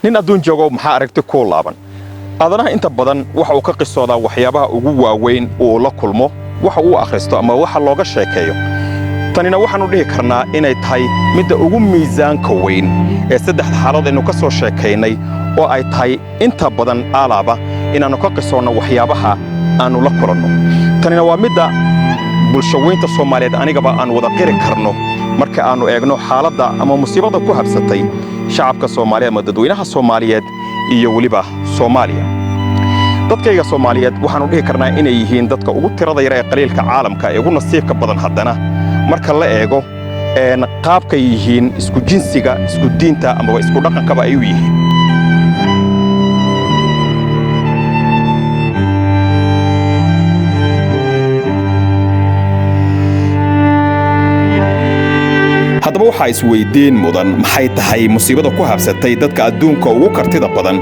nin adduun joogo maxaa aragti ku laaban adanaha inta badan waxa uu ka qisoodaa waxyaabaha ugu waaweyn uu la kulmo waxa uu akhristo ama waxa looga sheekeeyo tanina waxaanu dhihi karnaa inay tahay midda ugu miisaanka weyn ee saddex xaalad aynu ka soo sheekaynay oo ay tahay inta badan alaaba inaanu ka qisoonno waxyaabaha aanu la kulanno tanina waa midda bulshaweynta Soomaaliyeed anigaba aan wada qiri karno marka aanu eegno xaaladda ama musiibada ku habsatay shacabka Soomaaliyeed ama dadweynaha Soomaaliyeed iyo waliba Soomaaliya dadkayga Soomaaliyeed waxaanu dhihi karnaa inay yihiin dadka ugu tirada yar ee qaliilka caalamka ee ugu nasiibka badan haddana marka la eego qaabka yihiin isku jinsiga isku diinta ama isku dhaqankaba ay u yihiin haddaba waxaa isweydiin mudan maxay tahay musiibada ku habsatay dadka adduunka ugu kartida badan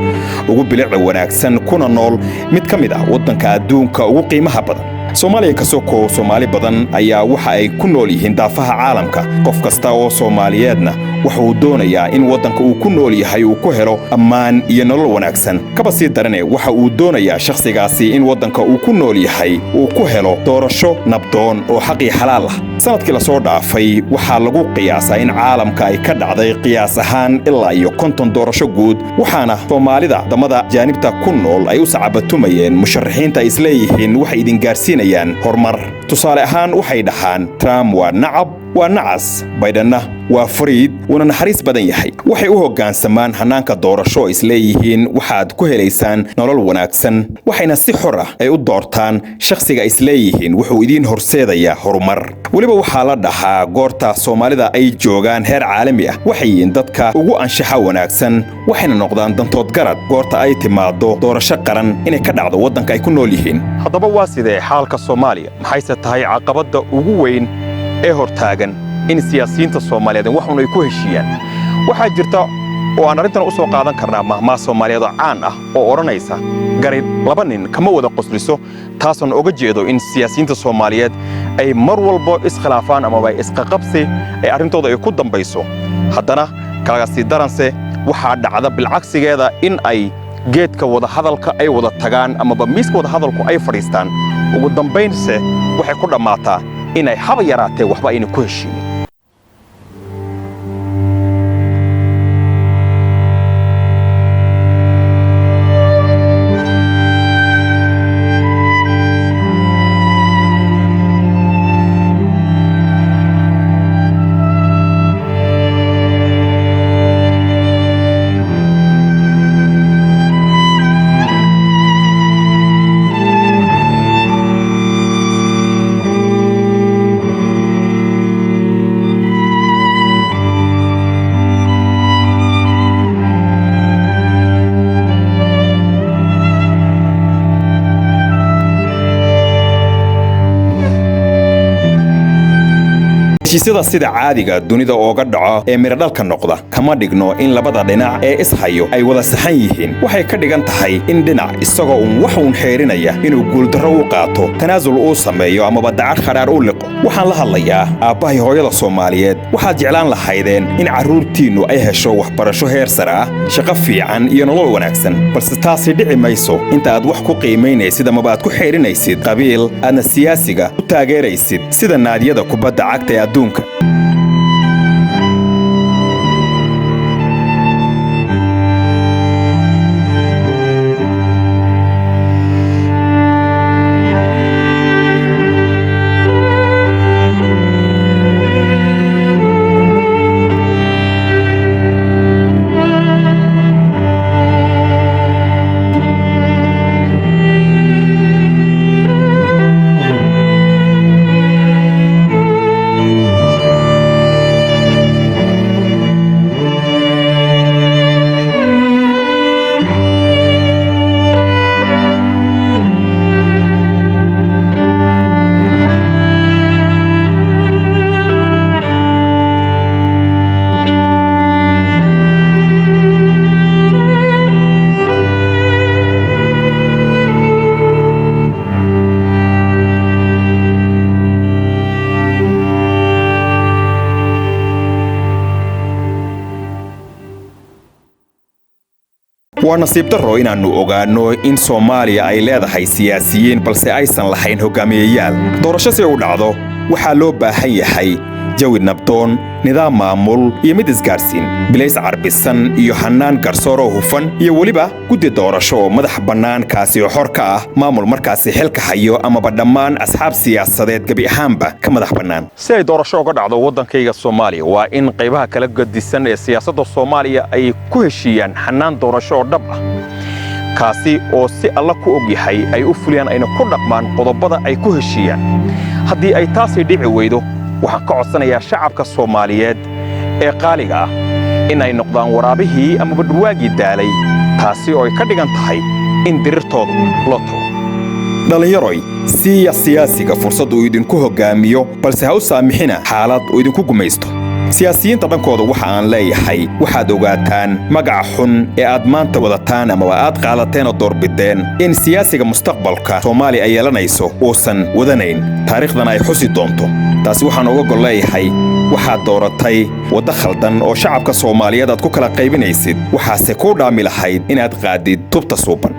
ugu bilicda wanaagsan kuna nool mid ka mid ah waddanka adduunka ugu qiimaha badan Soomaaliya ka soo koob Soomaali badan ayaa waxa ay ku nool yihiin daafaha caalamka qof kasta oo Soomaaliyeedna waxa uu doonayaa in waddanka uu ku nool yahay uu ku helo ammaan iyo nolol wanaagsan kaba sii darane waxa uu doonayaa shakhsigaasi in waddanka uu ku nool yahay uu ku helo doorasho nabdoon oo xaq iyo xalaal ah sanadkii la soo dhaafay waxa lagu qiyaasaa in caalamka ay ka dhacday qiyaas ahaan ilaa iyo 50 doorasho guud waxaana Soomaalida damada jaanibta ku nool ay u sacabatumayeen musharaxiinta isleeyihiin waxa idin gaarsiinayaan horumar tusaale ahaan waxay dhahaan Trump waa nacab waa nacas Bidenna waa fariid una naxariis badan yahay waxay u hoggaansamaan hanaanka doorasho isleeyihiin waxaad ku helaysaan nolol wanaagsan waxayna si xor ah ay u doortaan shakhsiga isleeyihiin wuxuu idin horseedayaa horumar waliba waxaa la dhahaa goorta Soomaalida ay joogaan heer caalami ah waxay yihiin dadka ugu anshaxa wanaagsan waxayna noqdaan dantood garad goorta ay timaado doorasho qaran inay ka dhacdo waddanka ay ku nool yihiin haddaba waa sidee xaalka Soomaaliya maxayse tahay caqabadda ugu weyn ee hortaagan in siyaasiyiinta Soomaaliyeed wax ay ku heshiiyaan waxa jirta oo aan arintan u soo qaadan karnaa mahmaa Soomaaliyeed caan ah oo oranaysa garid laba nin kama wada qosliso taasoo uga jeedo in siyaasiyiinta Soomaaliyeed ay mar walba iskhilaafaan ama ay isqaqabsi ay arintooda ay ku dambayso haddana kala sii daranse waxa dhacda bilcagsigeeda in ay geedka wada hadalka ay wada tagaan ama miiska wada hadalku ay fadhiistaan ugu dambaynse waxay ku dhamaataa inay haba yaraatee waxba ayna ku heshiin heshiisyada sida caadiga dunida ooga dhaco ee miradhalka noqda kama dhigno in labada dhinac ee ishayo ay wada saxan yihiin waxay ka dhigan tahay in dhinac isagoo wax uu xeerinaya inuu guuldarro u qaato tanaasul uu sameeyo ama badacad kharaar u liqo waxaan la hadlayaa aabbahay hooyada Soomaaliyeed waxaad jeclaan lahaydeen in carruurtiinnu ay hesho waxbarasho heer sare ah shaqo fiican iyo nolol wanaagsan balse taasi dhici mayso inta aad wax ku qiimeynaysid ama aad ku xeerinaysid qabiil aadna siyaasiga u taageeraysid sida naadiyada kubadda cagta ee adduunka waa nasiib darro inaannu ogaanno in Soomaaliya ay leedahay siyaasiyiin balse aysan lahayn hogaamiyeyaal. Doorasho si u dhacdo waxaa loo baahan yahay jawi nabdoon, nidaam maamul iyo mid isgaarsiin, bilays carbisan iyo hannaan garsooro hufan iyo weliba guddi doorasho oo madax bannaan kaasi oo xor ka ah maamul markaasi xilka hayo amaba dhammaan asxaab siyaasadeed gabi ahaanba ka madax bannaan. Si ay doorasho uga dhacdo waddankayga Soomaaliya waa in qaybaha kala gedisan ee siyaasadda Soomaaliya ay ku heshiiyaan hannaan doorasho oo dhab ah, kaasi oo si alla ku og yahay ay u fuliyaan ayna ku dhaqmaan qodobada ay ku heshiiyaan. Haddii ay taasi dhici weydo waxaan ka codsanayaa shacabka Soomaaliyeed ee qaaliga ah in ay noqdaan waraabihii ama badwaagii daalay, taasi oo ay ka dhigan tahay in dirirtoodu loo tago. Dhalinyaroy, siiya siyaasiga fursad uu idinku hogaamiyo balse ha u saamixina xaalad uu idinku gumaysto. siyaasiyiinta dhankooda waxa aan leeyahay waxaad ogaataan magaca xun ee aad maanta wadataan ama aad qaadateen oo doorbideen in siyaasiga mustaqbalka Soomaaliya ay yeelanayso uusan wadanayn taariikhdana ay xusi doonto. taasi waxaan uga gol leeyahay waxaad dooratay waddo khaldan oo shacabka Soomaaliyeed aad ku kala qaybinaysid, waxaase ku dhaami lahayd inaad qaadid tubta suuban.